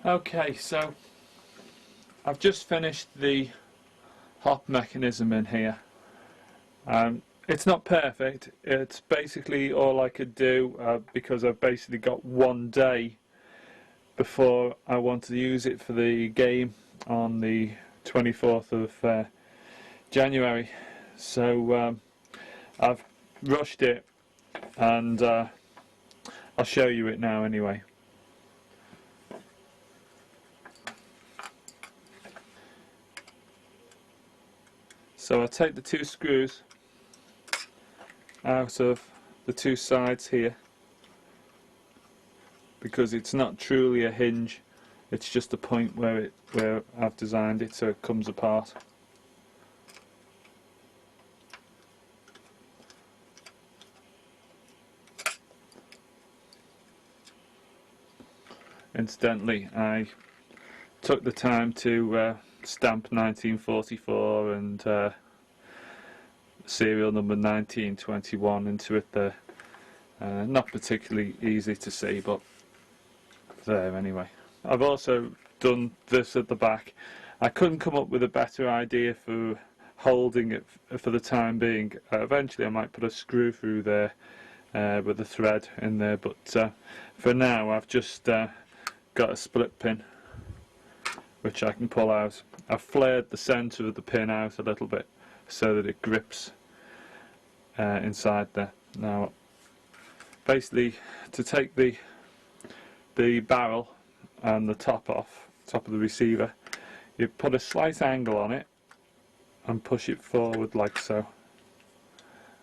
Okay, so I've just finished the hop mechanism in here. It's not perfect. It's basically all I could do because I've basically got one day before I want to use it for the game on the 24th of January. So I've rushed it, and I'll show you it now anyway. So I'll take the two screws out of the two sides here, because it's not truly a hinge, it's just a point where I've designed it so it comes apart. Incidentally, I took the time to stamp 1944 and serial number 1921 into it there. Not particularly easy to see, but there anyway. I've also done this at the back. I couldn't come up with a better idea for holding it for the time being. Eventually I might put a screw through there with a thread in there, but for now I've just got a split pin which I can pull out. I've flared the centre of the pin out a little bit so that it grips inside there. Now basically, to take the barrel and the top of the receiver, you put a slight angle on it and push it forward like so,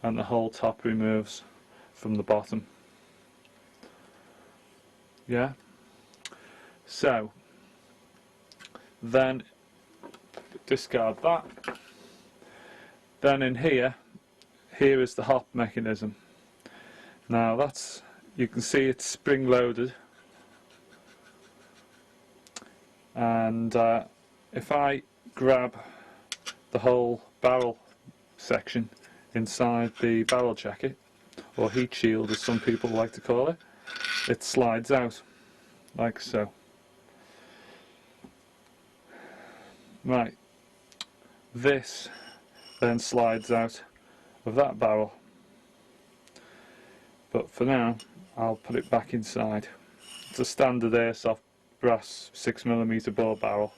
and the whole top removes from the bottom. Yeah, so then discard that. Then in here is the hop mechanism. Now that's, you can see it's spring loaded, and if I grab the whole barrel section inside the barrel jacket, or heat shield as some people like to call it, it slides out like so. Right, this then slides out of that barrel, but for now I'll put it back inside. It's a standard Airsoft brass 6mm bore barrel.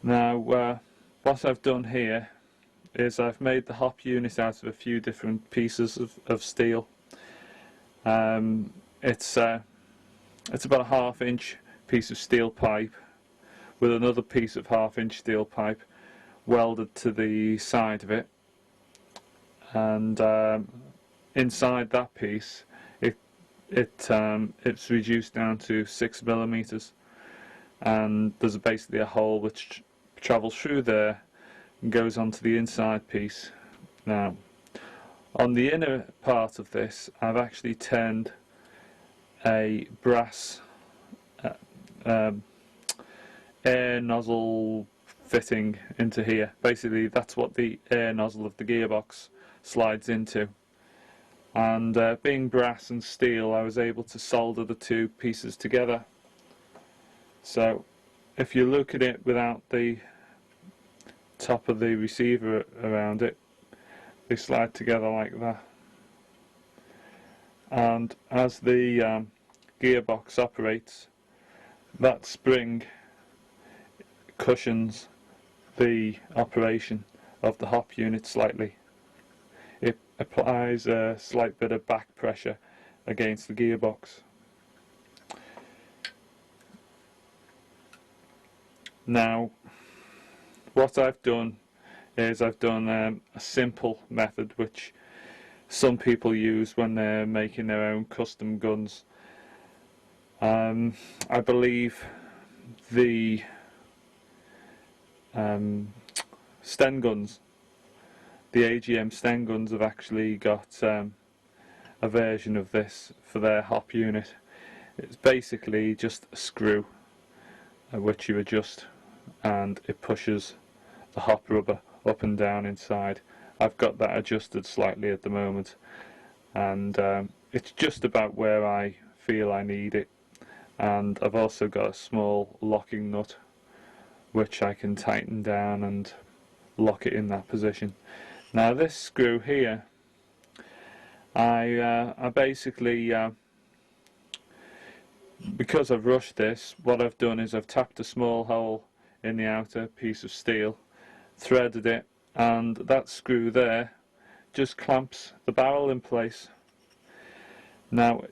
Now what I've done here is I've made the hop unit out of a few different pieces of steel. It's about a 1/2 inch piece of steel pipe with another piece of 1/2 inch steel pipe welded to the side of it, and inside that piece it's reduced down to 6mm, and there's basically a hole which travels through there and goes onto the inside piece. Now on the inner part of this I've actually turned a brass air nozzle fitting into here. Basically that's what the air nozzle of the gearbox slides into, and being brass and steel I was able to solder the two pieces together. So if you look at it without the top of the receiver around it, they slide together like that, and as the gearbox operates, that spring cushions the operation of the hop unit slightly. It applies a slight bit of back pressure against the gearbox. Now what I've done is I've done a simple method which some people use when they're making their own custom guns. I believe the Sten guns, the AGM Sten guns, have actually got a version of this for their hop unit. It's basically just a screw which you adjust, and it pushes the hop rubber up and down inside. I've got that adjusted slightly at the moment, and it's just about where I feel I need it. and I've also got a small locking nut which I can tighten down and lock it in that position. Now this screw here, I basically, because I've rushed this, what I've done is I've tapped a small hole in the outer piece of steel, threaded it, and that screw there just clamps the barrel in place. Now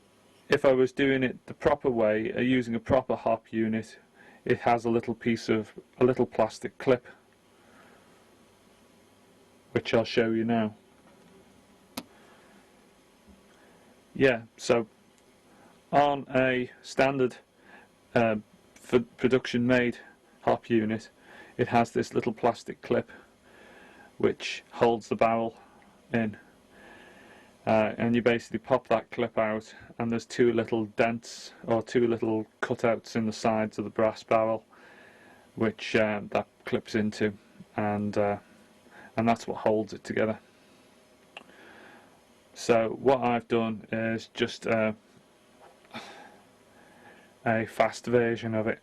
if I was doing it the proper way, using a proper hop unit, it has a little plastic clip, which I'll show you now. Yeah, so on a standard for production made hop unit, it has this little plastic clip which holds the barrel in, and you basically pop that clip out, and there's two little dents or two little cutouts in the sides of the brass barrel which that clips into, and that's what holds it together. So what I've done is just a fast version of it.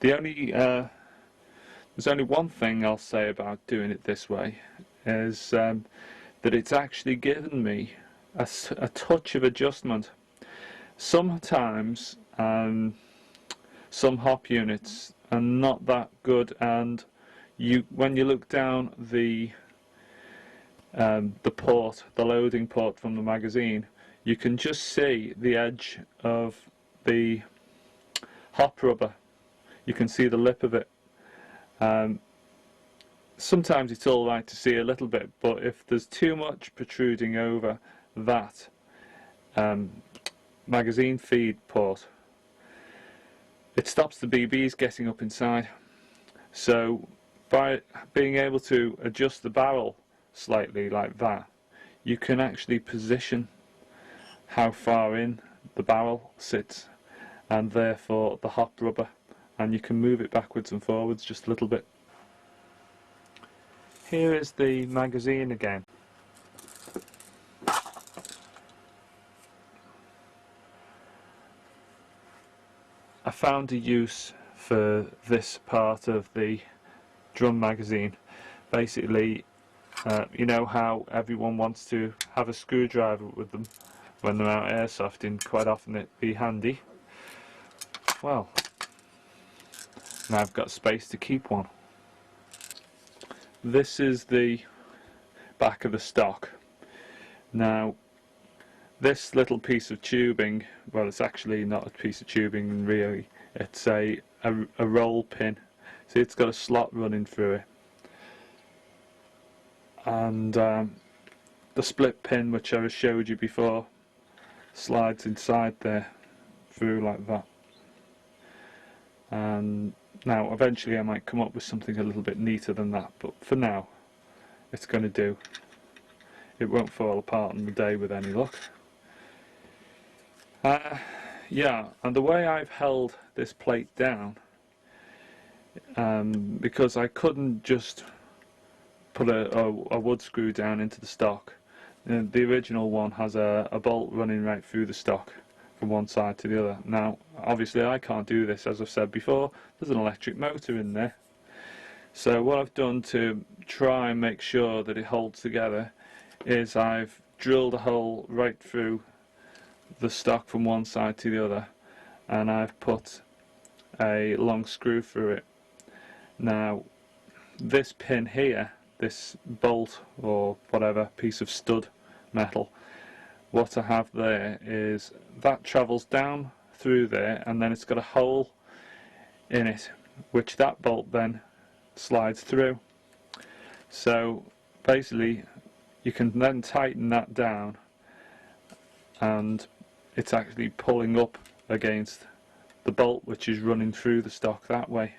There's only one thing I'll say about doing it this way, is that it's actually given me a touch of adjustment. Sometimes some hop units are not that good, and when you look down the port, the loading port from the magazine, you can just see the edge of the hop rubber. You can see the lip of it. Sometimes it's all right to see a little bit, but if there's too much protruding over that magazine feed port, it stops the BBs getting up inside. So by being able to adjust the barrel slightly like that, you can actually position how far in the barrel sits, and therefore the hop rubber, and you can move it backwards and forwards just a little bit. Here is the magazine again. I found a use for this part of the drum magazine. Basically, you know how everyone wants to have a screwdriver with them when they're out airsofting? Quite often it'd be handy. Well, now I've got space to keep one. This is the back of the stock. Now this little piece of tubing, well, it's actually not a piece of tubing really, it's a roll pin. See, it's got a slot running through it, and the split pin, which I showed you before, slides inside there through like that. And now eventually I might come up with something a little bit neater than that, but for now it's going to do. It won't fall apart on the day with any luck. Yeah, and the way I've held this plate down, because I couldn't just put a wood screw down into the stock. The original one has a bolt running right through the stock from one side to the other. Now obviously I can't do this, as I've said before, there's an electric motor in there. So what I've done to try and make sure that it holds together is I've drilled a hole right through the stock from one side to the other, and I've put a long screw through it. Now this pin here, this bolt or whatever piece of stud metal, what I have there is that travels down through there, and then it's got a hole in it which that bolt then slides through. So basically you can then tighten that down, and it's actually pulling up against the bolt which is running through the stock that way.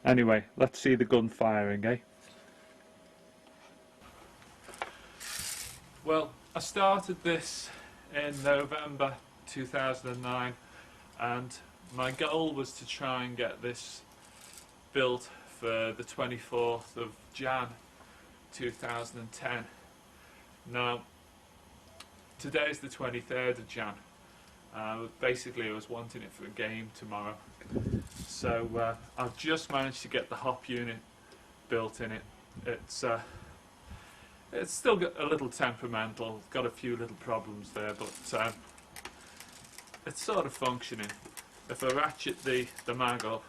Anyway, let's see the gun firing, eh? Well, I started this in November 2009, and my goal was to try and get this built for the 24th of Jan 2010. Now, today's the 23rd of Jan. Basically, I was wanting it for a game tomorrow, so I've just managed to get the hop unit built in it. It's still got a little temperamental, got a few little problems there, but it's sort of functioning. If I ratchet the mag up,